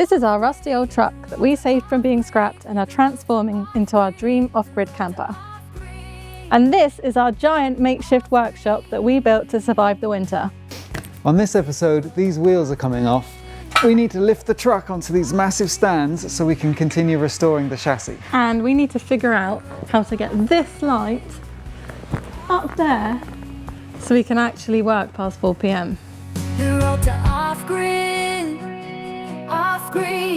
This is our rusty old truck that we saved from being scrapped and are transforming into our dream off-grid camper. And this is our giant makeshift workshop that we built to survive the winter. On this episode, these wheels are coming off. We need to lift the truck onto these massive stands so we can continue restoring the chassis. And we need to figure out how to get this light up there so we can actually work past 4 p.m. The road to off-grid, off-grid.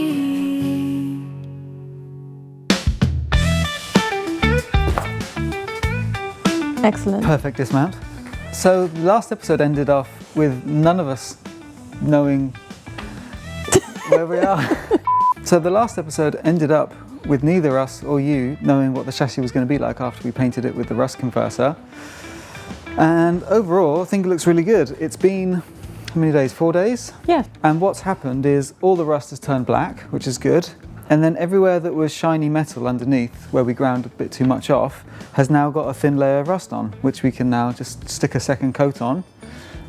Excellent. Perfect dismount. So the last episode ended off with none of us knowing where we are. So the last episode ended up with neither us or you knowing what the chassis was going to be like after we painted it with the rust converter. And overall, I think it looks really good. It's been, how many days? 4 days? Yeah. And what's happened is all the rust has turned black, which is good. And then everywhere that was shiny metal underneath, where we ground a bit too much off, has now got a thin layer of rust on, which we can now just stick a second coat on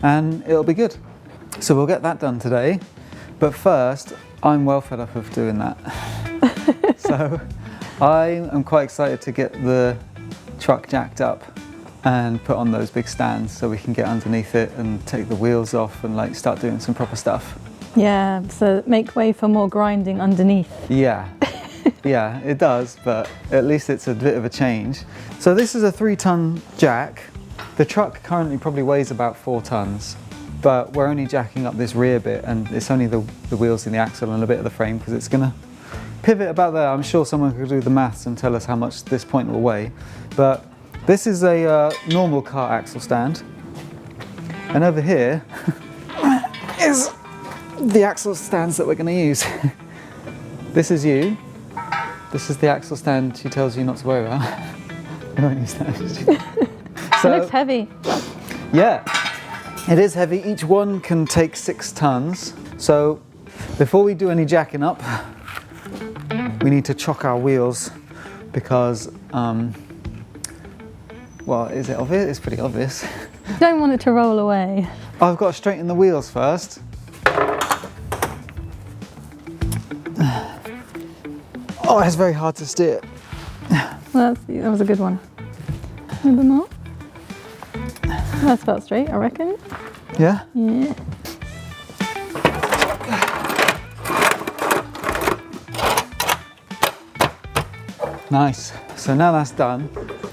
and it'll be good. So we'll get that done today. But first, I'm well fed up of doing that. So I am quite excited to get the truck jacked up and put on those big stands so we can get underneath it and take the wheels off and like start doing some proper stuff. Yeah, so make way for more grinding underneath. Yeah, yeah, it does, but at least it's a bit of a change. So this is a 3-ton jack. The truck currently probably weighs about 4 tons, but we're only jacking up this rear bit and it's only the wheels and the axle and a bit of the frame because it's gonna pivot about there. I'm sure someone could do the maths and tell us how much this point will weigh, but this is a normal car axle stand. And over here is the axle stands that we're going to use. This is you. This is the axle stand she tells you not to worry about. We won't use that. So, it looks heavy. Yeah, it is heavy. Each one can take 6 tons. So before we do any jacking up, we need to chock our wheels because, well, is it obvious? It's pretty obvious. You don't want it to roll away. I've got to straighten the wheels first. Oh, it's very hard to steer. Well, that was a good one. Maybe not. That's about straight, I reckon. Yeah? Yeah. Nice. So now that's done,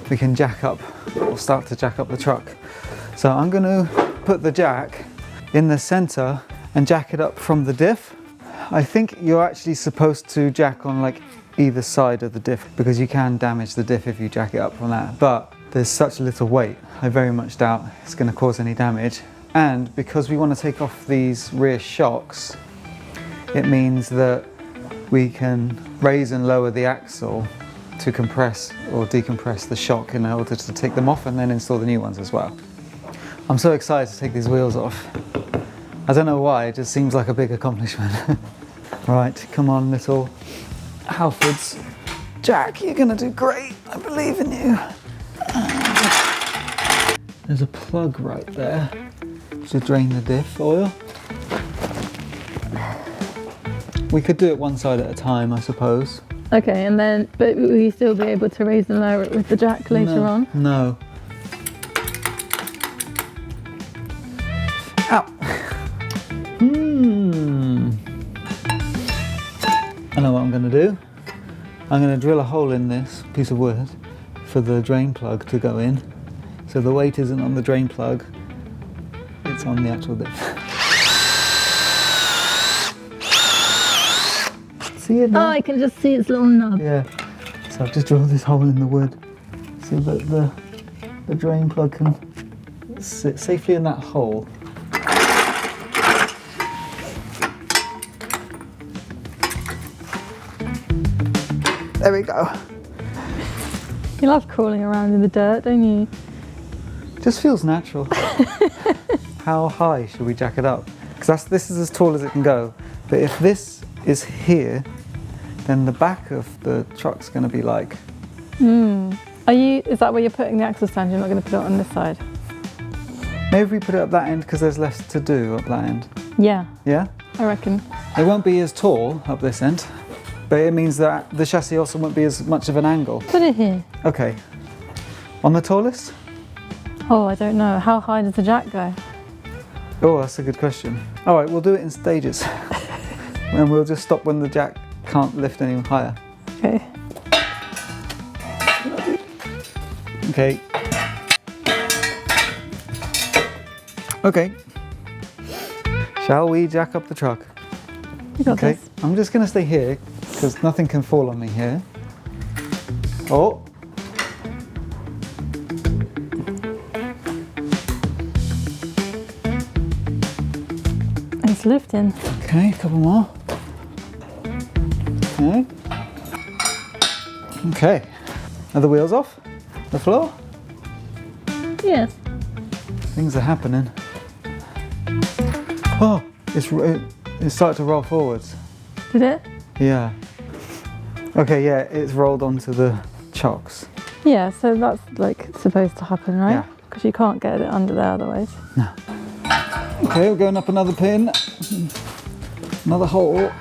we can jack up, or start to jack up the truck. So I'm going to put the jack in the center and jack it up from the diff. I think you're actually supposed to jack on like either side of the diff because you can damage the diff if you jack it up from that. But there's such little weight, I very much doubt it's going to cause any damage. And because we want to take off these rear shocks, it means that we can raise and lower the axle to compress or decompress the shock in order to take them off and then install the new ones as well. I'm so excited to take these wheels off. I don't know why, it just seems like a big accomplishment. Right, come on little Halfords. Jack, you're gonna do great, I believe in you. There's a plug right there to drain the diff oil. We could do it one side at a time, I suppose. Okay, and then, but will you still be able to raise and lower it with the jack later on? No. Ow. I know what I'm going to do. I'm going to drill a hole in this piece of wood for the drain plug to go in. So the weight isn't on the drain plug, it's on the actual diff. See it now? Oh, I can just see its little knob. Yeah. So I've just drilled this hole in the wood so that the drain plug can sit safely in that hole. There we go. You love crawling around in the dirt, don't you? Just feels natural. How high should we jack it up? Because this is as tall as it can go. But if this is here, then the back of the truck's going to be like. Is that where you're putting the axle stand? You're not going to put it on this side? Maybe we put it up that end because there's less to do up that end. Yeah. Yeah? I reckon. It won't be as tall up this end, but it means that the chassis also won't be as much of an angle. Put it here. Okay. On the tallest? Oh, I don't know. How high does the jack go? Oh, that's a good question. All right, we'll do it in stages. And we'll just stop when the jack can't lift any higher. Okay. Okay. Okay. Shall we jack up the truck? You got Okay. this. I'm just going to stay here because nothing can fall on me here. Oh. It's lifting. Okay, a couple more. Okay. Okay. Are the wheels off the floor? Yes. Things are happening. Oh, it started to roll forwards. Did it? Yeah. Okay, yeah, it's rolled onto the chocks. Yeah, so that's like supposed to happen, right? Yeah. Because you can't get it under there otherwise. No. Okay, we're going up another pin. Another hole.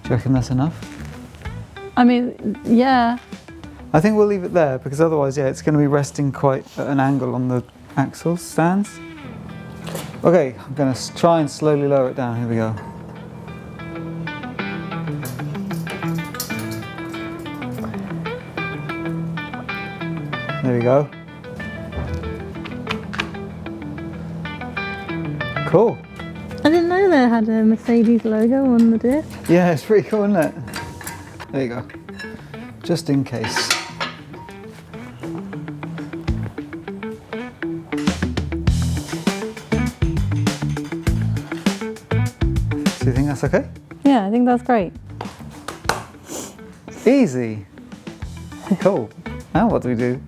Do you reckon that's enough? I mean, yeah. I think we'll leave it there because otherwise, yeah, it's going to be resting quite at an angle on the axle stands. Okay, I'm going to try and slowly lower it down. Here we go. There we go. Cool. I didn't know they had a Mercedes logo on the disc. Yeah, it's pretty cool, isn't it? There you go. Just in case. Do you think that's okay? Yeah, I think that's great. Easy. Cool. Now what do we do?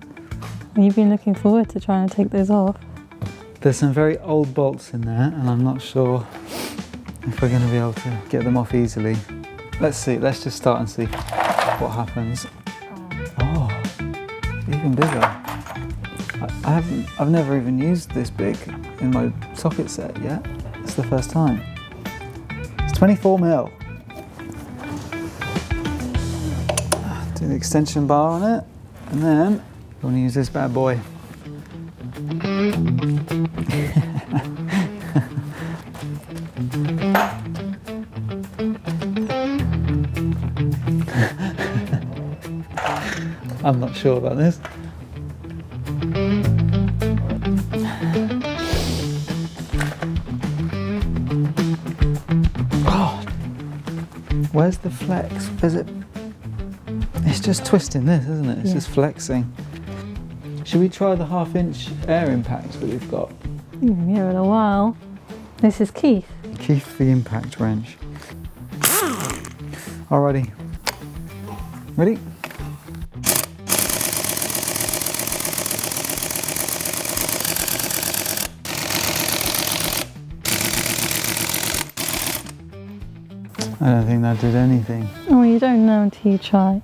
You've been looking forward to trying to take those off. There's some very old bolts in there and I'm not sure if we're going to be able to get them off easily. Let's see, let's just start and see what happens. Oh, even bigger. I've never even used this big in my socket set yet. It's the first time. It's 24 mil. Do the extension bar on it and then I'm going to use this bad boy. I'm not sure about this. Oh, where's the flex? Is it? It's just twisting this, isn't it? It's just flexing. Should we try the 1/2-inch air impact that we've got? Yeah, in a while. This is Keith. Keith the impact wrench. Alrighty. Ready? I don't think that did anything. Oh, you don't know until you try.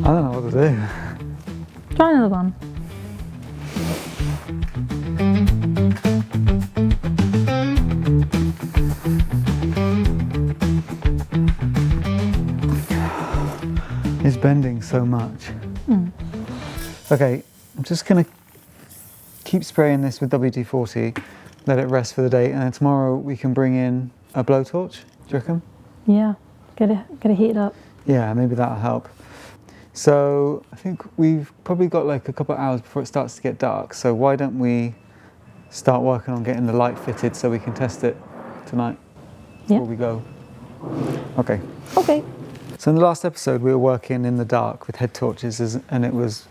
I don't know what to do. Try another one. It's bending so much. Okay, I'm just gonna keep spraying this with WD-40, let it rest for the day, and then tomorrow we can bring in a blowtorch. Do you reckon? Yeah, get it heated up. Yeah, maybe that'll help. So I think we've probably got like a couple of hours before it starts to get dark. So why don't we start working on getting the light fitted so we can test it tonight? before we go? Okay. Okay. So in the last episode, we were working in the dark with head torches, and it was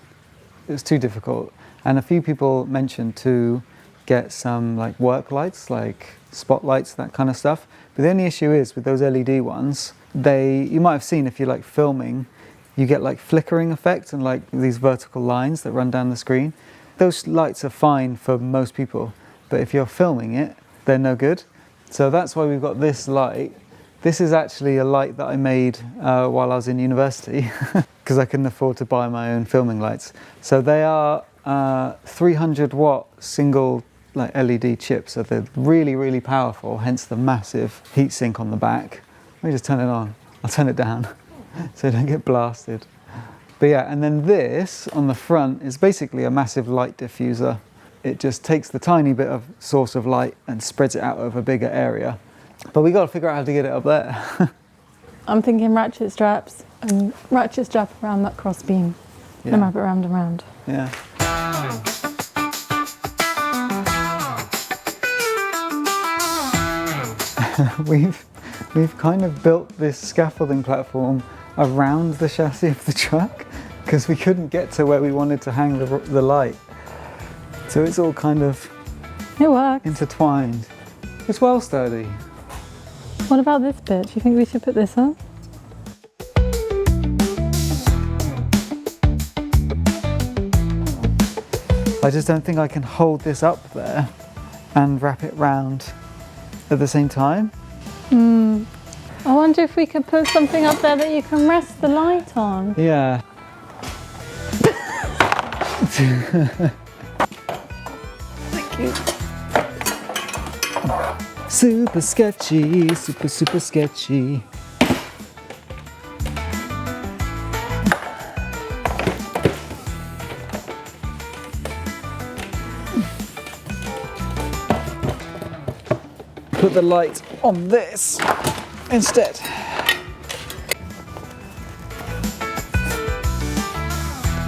too difficult. And a few people mentioned to get some like work lights, like spotlights, that kind of stuff. But the only issue is with those LED ones, you might have seen if you're like filming, you get like flickering effect and like these vertical lines that run down the screen. Those lights are fine for most people, but if you're filming it, they're no good. So that's why we've got this light. This is actually a light that I made while I was in university because I couldn't afford to buy my own filming lights. So they are 300 watt single like LED chips, so they're really, really powerful, hence the massive heatsink on the back. Let me just turn it on. I'll turn it down so you don't get blasted. But yeah, and then this on the front is basically a massive light diffuser. It just takes the tiny bit of source of light and spreads it out over a bigger area. But we got to figure out how to get it up there. I'm thinking ratchet straps and ratchet strap around that cross beam and wrap it round and round. Yeah. We've kind of built this scaffolding platform around the chassis of the truck because we couldn't get to where we wanted to hang the light. So it's all kind of intertwined. It's well sturdy. What about this bit? Do you think we should put this on? I just don't think I can hold this up there and wrap it round at the same time. I wonder if we could put something up there that you can rest the light on. Yeah. Thank you. Super sketchy, super sketchy. Put the light on this instead.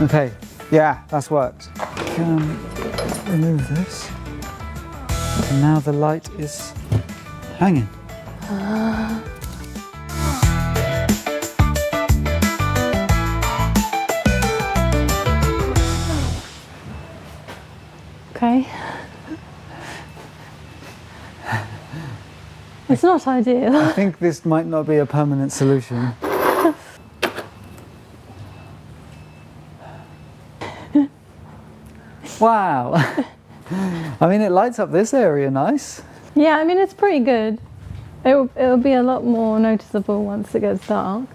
Okay, yeah, that's worked. Remove this. And now the light is hanging. Okay. It's not ideal. I think this might not be a permanent solution. Wow. I mean, it lights up this area nice. Yeah, I mean, it's pretty good. It'll be a lot more noticeable once it gets dark.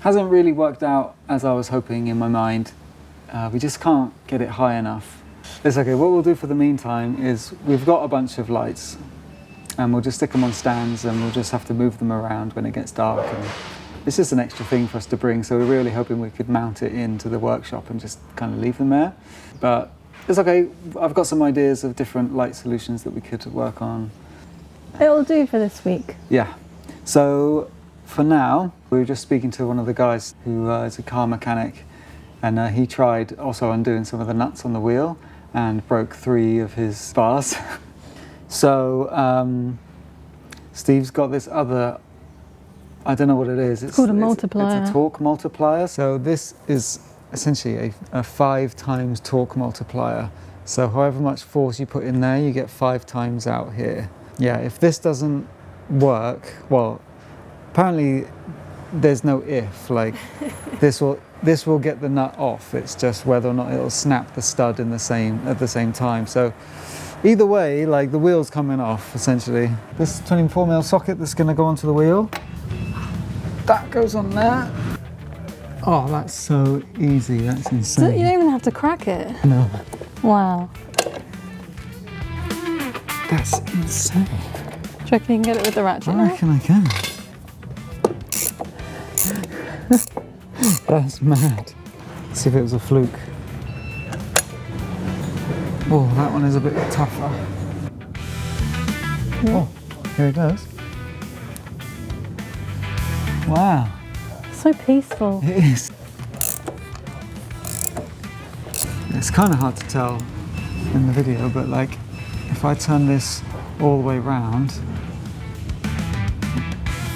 Hasn't really worked out as I was hoping in my mind. We just can't get it high enough. It's okay, what we'll do for the meantime is we've got a bunch of lights and we'll just stick them on stands and we'll just have to move them around when it gets dark. And it's just an extra thing for us to bring, so we're really hoping we could mount it into the workshop and just kind of leave them there. But it's okay, I've got some ideas of different light solutions that we could work on. It'll do for this week. Yeah, so for now, we were just speaking to one of the guys who is a car mechanic, and he tried also undoing some of the nuts on the wheel and broke 3 of his bars. So Steve's got this other, I don't know what it is. It's called a multiplier. It's a torque multiplier. So this is essentially a 5 times torque multiplier. So however much force you put in there, you get 5 times out here. Yeah, if this doesn't work, well, apparently there's no if, like this will get the nut off. It's just whether or not it'll snap the stud at the same time. So either way, like the wheel's coming off essentially. This 24mm socket that's going to go onto the wheel, that goes on there. Oh, that's so easy. That's insane. You don't even have to crack it. No. Wow. That's insane. Do you reckon you can get it with the ratchet I now? reckon I can. That's mad. Let's see if it was a fluke. Oh, that one is a bit tougher. Yeah. Oh, here it goes. Wow. So peaceful. It is. It's kind of hard to tell in the video, but like if I turn this all the way round,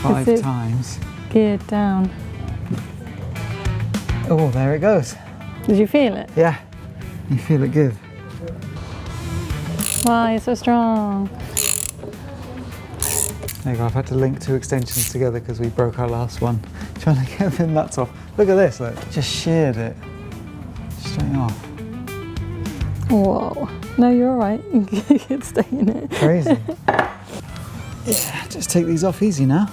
5 Is it times. geared down? Oh, there it goes. Did you feel it? Yeah, you feel it good. Why it's so strong? There you go, I've had to link 2 extensions together because we broke our last one. Trying to get the nuts off. Look at this, look, just sheared it straight off. Whoa. No, you're all right. You can stay in it. Crazy. Yeah, just take these off easy now.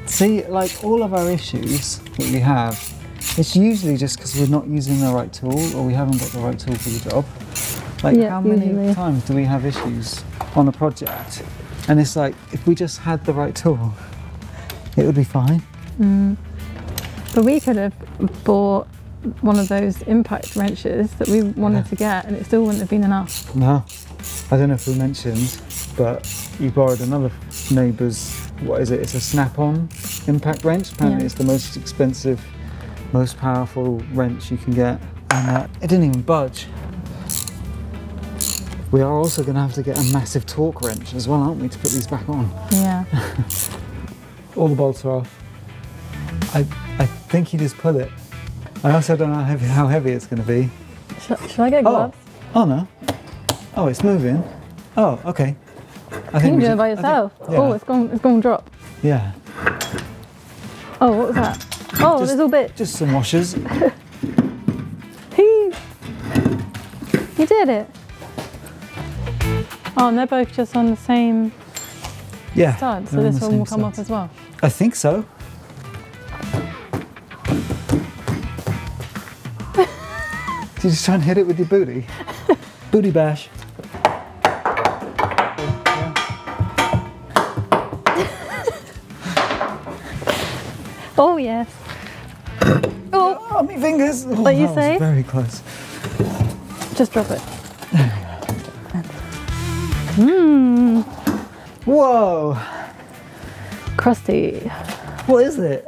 See, like all of our issues that we have, it's usually just because we're not using the right tool or we haven't got the right tool for the job. Like Yeah, how many usually. times do we have issues on a project? And it's like, if we just had the right tool, it would be fine. But we could have bought one of those impact wrenches that we wanted to get and it still wouldn't have been enough. No, I don't know if we mentioned, but you borrowed another neighbour's, what is it? It's a snap-on impact wrench. Apparently Yeah. it's the most expensive, most powerful wrench you can get. And it didn't even budge. We are also going to have to get a massive torque wrench as well, aren't we, to put these back on? Yeah. All the bolts are off. I think you just pull it. I also don't know how heavy it's going to be. Should I get gloves? Oh no. Oh, it's moving. Oh, okay. I You can we do should- it by I think- yourself. yeah. Oh, it's gone to drop. Yeah. Oh, what was that? Oh, Just- little bit. Just some washers. You did it. Oh, and they're both just on the same Yeah. stud, so they're on this the one will same come off studs. as well. I think so. Did you just try and hit it with your booty? Booty bash. Oh, yes. Oh, Oh, my fingers! Oh, What you that was say? very close. just drop it. Mmm, Whoa! crusty. What is it?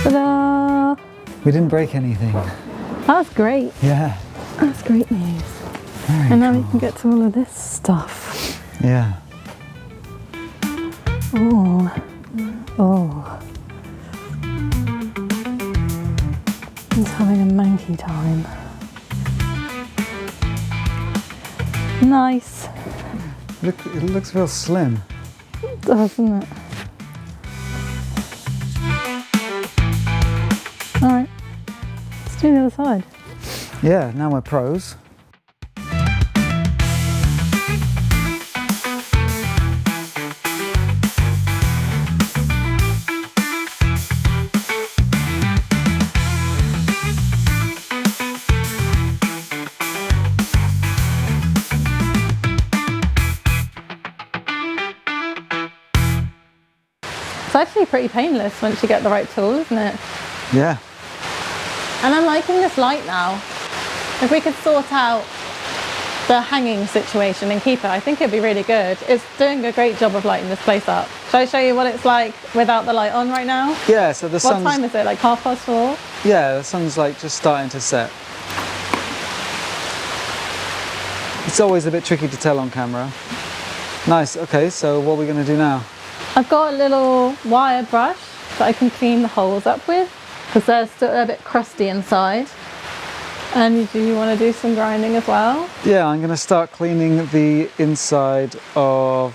Ta-da! We didn't break anything. That's great. Yeah. That's great news. Very And now we cool. can get to all of this stuff. Yeah. Oh. Oh. He's having a manky time. Nice, Look, it looks real slim. doesn't it? All right, let's do the other side. Yeah, now we're pros. It's actually pretty painless once you get the right tool, isn't it? Yeah. And I'm liking this light now. If we could sort out the hanging situation and keep it, I think it'd be really good. It's doing a great job of lighting this place up. Shall I show you what it's like without the light on right now? Yeah, so the What sun's... time is it, like 4:30? Yeah, the sun's like just starting to set. It's always a bit tricky to tell on camera. Nice, okay, so what are we going to do now? I've got a little wire brush that I can clean the holes up with because they're still a bit crusty inside. And do you want to do some grinding as well? Yeah, I'm going to start cleaning the inside of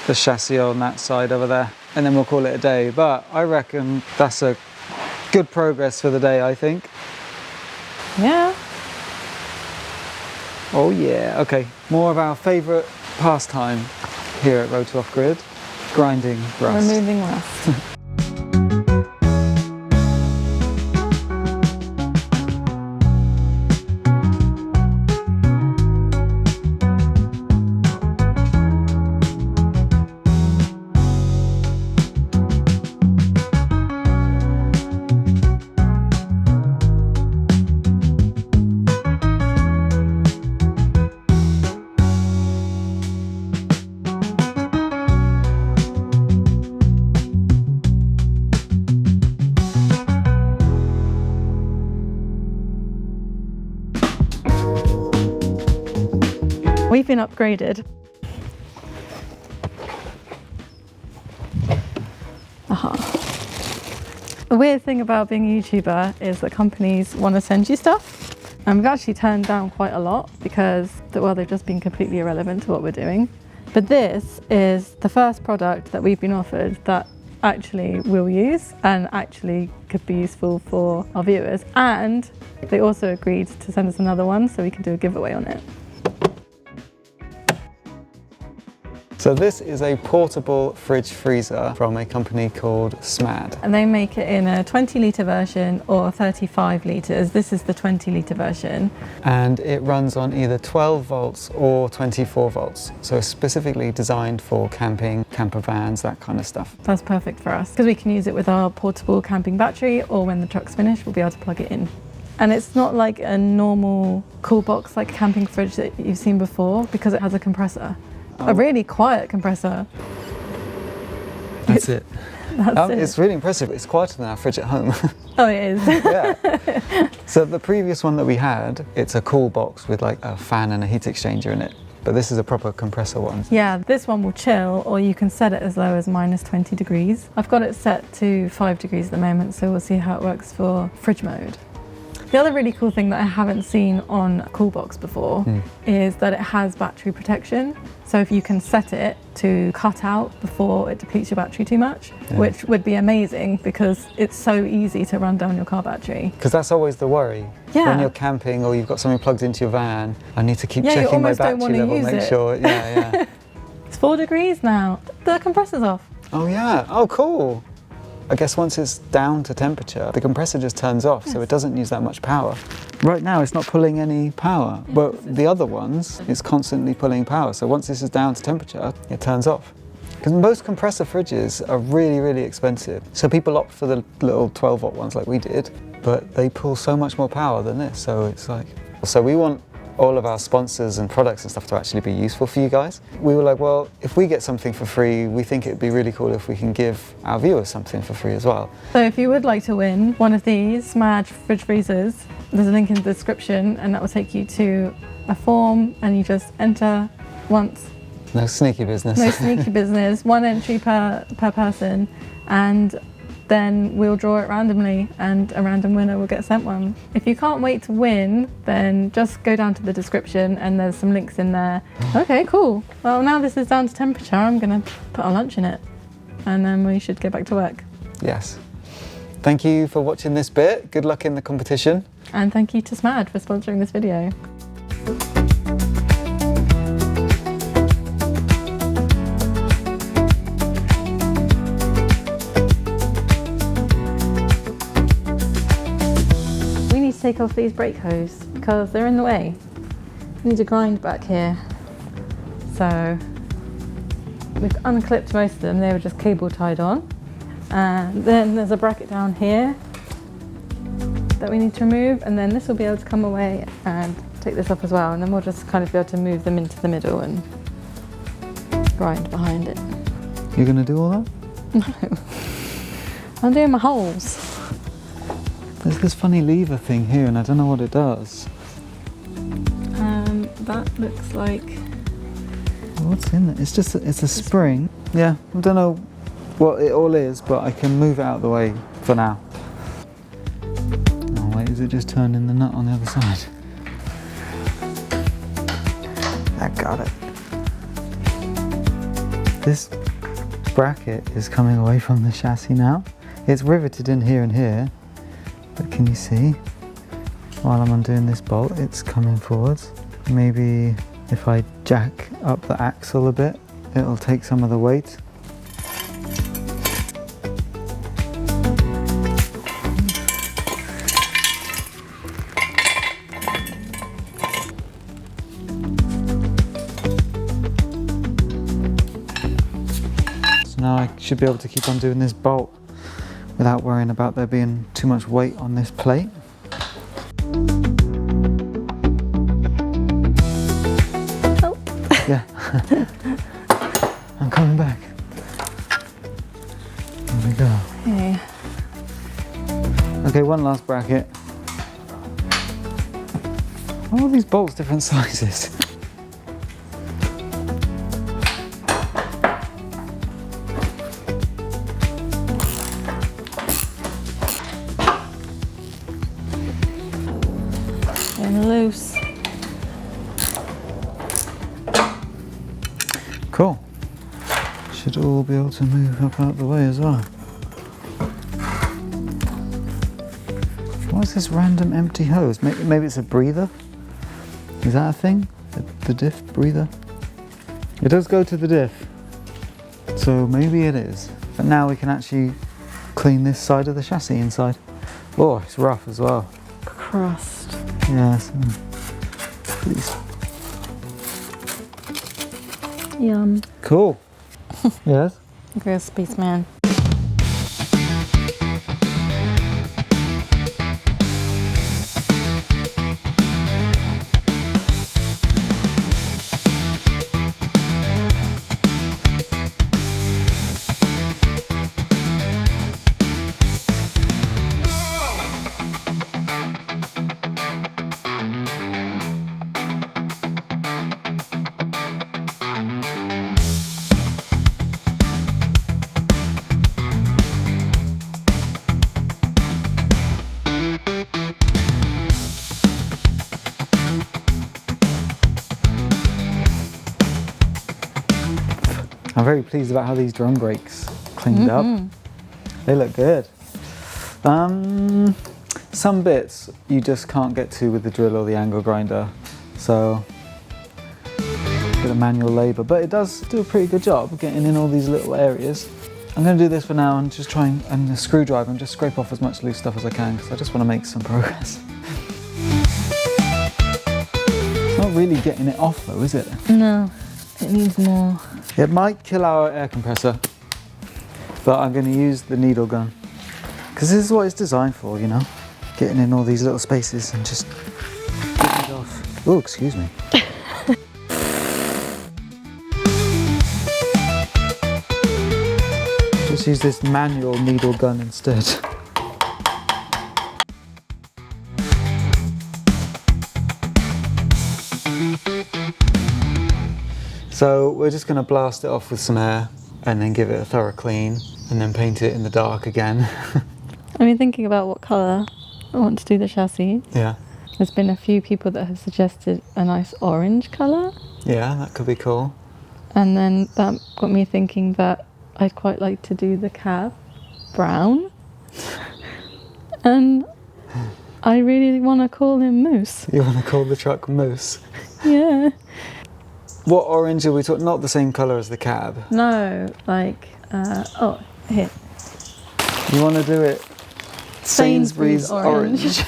the chassis on that side over there, and then we'll call it a day. But I reckon that's a good progress for the day, I think. Yeah. Oh yeah, okay. More of our favourite pastime here at Road to Off Grid, grinding rust. Removing rust. We've been upgraded. The weird thing about being a YouTuber is that companies want to send you stuff. And we've actually turned down quite a lot because, well, they've just been completely irrelevant to what we're doing. But this is the first product that we've been offered that actually we'll use and actually could be useful for our viewers. And they also agreed to send us another one so we can do a giveaway on it. So this is a portable fridge freezer from a company called 𝐼𝐸. And they make it in a 20-litre version or 35 litres. This is the 20-litre version. And it runs on either 12 volts or 24 volts. So it's specifically designed for camping, camper vans, that kind of stuff. That's perfect for us because we can use it with our portable camping battery, or when the truck's finished, we'll be able to plug it in. And it's not like a normal cool box like camping fridge that you've seen before because it has a compressor. A really quiet compressor. That's it. That's it. It's really impressive. It's quieter than our fridge at home. Oh, it is. Yeah. So the previous one that we had, it's a cool box with like a fan and a heat exchanger in it. But this is a proper compressor one. Yeah, this one will chill, or you can set it as low as -20 degrees. I've got it set to 5 degrees at the moment, so we'll see how it works for fridge mode. The other really cool thing that I haven't seen on a cool box before is that it has battery protection. So if you can set it to cut out before it depletes your battery too much, which would be amazing because it's so easy to run down your car battery. Because that's always the worry. Yeah. When you're camping or you've got something plugged into your van, I need to keep Yeah, you checking my almost don't battery wanna level, use make it. sure. Yeah. It's 4 degrees now. The compressor's off. Oh yeah. Oh cool. I guess once it's down to temperature, the compressor just turns off, so it doesn't use that much power. Right now it's not pulling any power, but the other ones, it's constantly pulling power. So once this is down to temperature, it turns off. Because most compressor fridges are really, really expensive. So people opt for the little 12 volt ones like we did, but they pull so much more power than this. So it's like, so we want all of our sponsors and products and stuff to actually be useful for you guys. We were like, well, if we get something for free, we think it'd be really cool if we can give our viewers something for free as well. So if you would like to win one of these 𝐼𝐸 fridge freezers, there's a link in the description and that will take you to a form and you just enter once. No sneaky business. No sneaky business, 1 entry per person, and then we'll draw it randomly and a random winner will get sent one. If you can't wait to win, then just go down to the description and there's some links in there. Okay, cool. Well, now this is down to temperature, I'm gonna put our lunch in it and then we should get back to work. Yes. Thank you for watching this bit. Good luck in the competition. And thank you to 𝐼𝐸 for sponsoring this video. Take off these brake hose because they're in the way. We need to grind back here. So we've unclipped most of them, they were just cable tied on. And then there's a bracket down here that we need to remove, and then this will be able to come away and take this off as well, and then we'll just kind of be able to move them into the middle and grind behind it. You're gonna do all that? No. I'm doing my holes. There's this funny lever thing here and I don't know what it does. That looks like... What's in it? It's a spring. Yeah, I don't know what it all is, but I can move it out of the way for now. Oh wait, is it just turning the nut on the other side? I got it. This bracket is coming away from the chassis now. It's riveted in here and here. But can you see, while I'm undoing this bolt, it's coming forwards. Maybe if I jack up the axle a bit, it'll take some of the weight. So now I should be able to keep on doing this bolt without worrying about there being too much weight on this plate. Oh. Yeah. I'm coming back. There we go. Okay. Okay, one last bracket. Why are all these bolts different sizes? moose. Cool. Should all be able to move up out the way as well. What is this random empty hose? Maybe it's a breather? Is that a thing? The diff breather? It does go to the diff. So maybe it is. But now we can actually clean this side of the chassis inside. Oh, it's rough as well. Crust. Yeah, please. Yum. Cool. Yes? Grill spaceman. I'm very pleased about how these drum brakes cleaned up. They look good. Some bits you just can't get to with the drill or the angle grinder, so a bit of manual labour, but it does do a pretty good job of getting in all these little areas. I'm going to do this for now and just try and the screwdriver and just scrape off as much loose stuff as I can, because I just want to make some progress. It's not really getting it off though, is it? No, it needs more. It might kill our air compressor, but I'm going to use the needle gun because this is what it's designed for, you know, getting in all these little spaces and just getting it off. Oh, excuse me. Just use this manual needle gun instead. So we're just going to blast it off with some air and then give it a thorough clean and then paint it in the dark again. I've been thinking about what colour I want to do the chassis. Yeah. There's been a few people that have suggested a nice orange colour. Yeah, that could be cool. And then that got me thinking that I'd quite like to do the cab brown. And I really want to call him Moose. You want to call the truck Moose? Yeah. What orange are we talking? Not the same colour as the cab. No, like, oh, here. You want to do it Sainsbury's orange.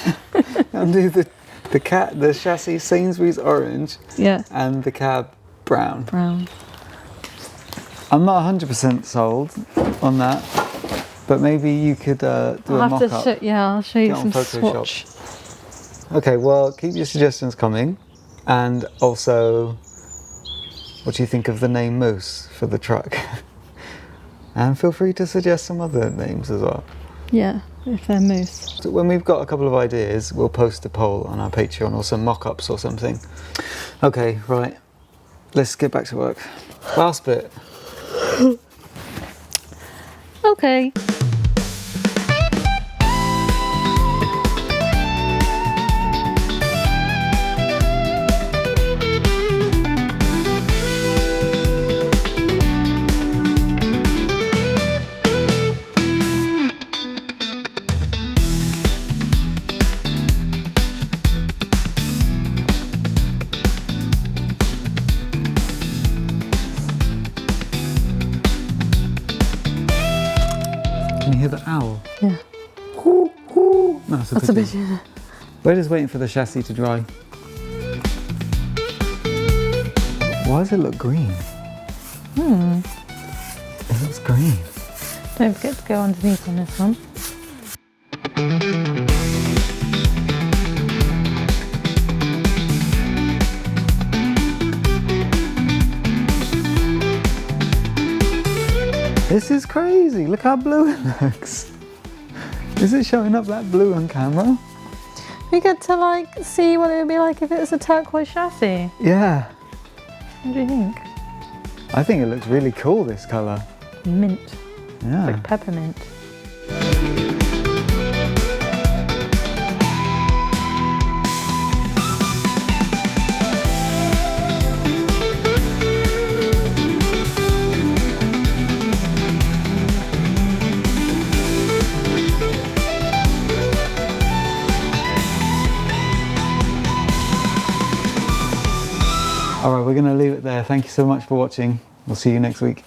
And do the chassis Sainsbury's orange. Yeah. And the cab brown. Brown. I'm not 100% sold on that, but maybe you could do a mock-up. Yeah, I'll show you Get on some Photoshop. swatch. Okay, well, keep your suggestions coming. And also, what do you think of the name Moose for the truck? And feel free to suggest some other names as well. Yeah, if they're Moose. So when we've got a couple of ideas, we'll post a poll on our Patreon or some mock-ups or something. Okay, right. Let's get back to work. Last bit. Okay. Can you hear the owl? Yeah. No, that's That's a bit, yeah. We're just waiting for the chassis to dry. Why does it look green? It looks green. Don't forget to go underneath on this one. This is crazy. Look how blue it looks. Is it showing up that blue on camera? We get to like see what it would be like if it was a turquoise chassis. Yeah. What do you think? I think it looks really cool, this colour. Mint. Yeah. Like peppermint. All right, we're going to leave it there. Thank you so much for watching. We'll see you next week.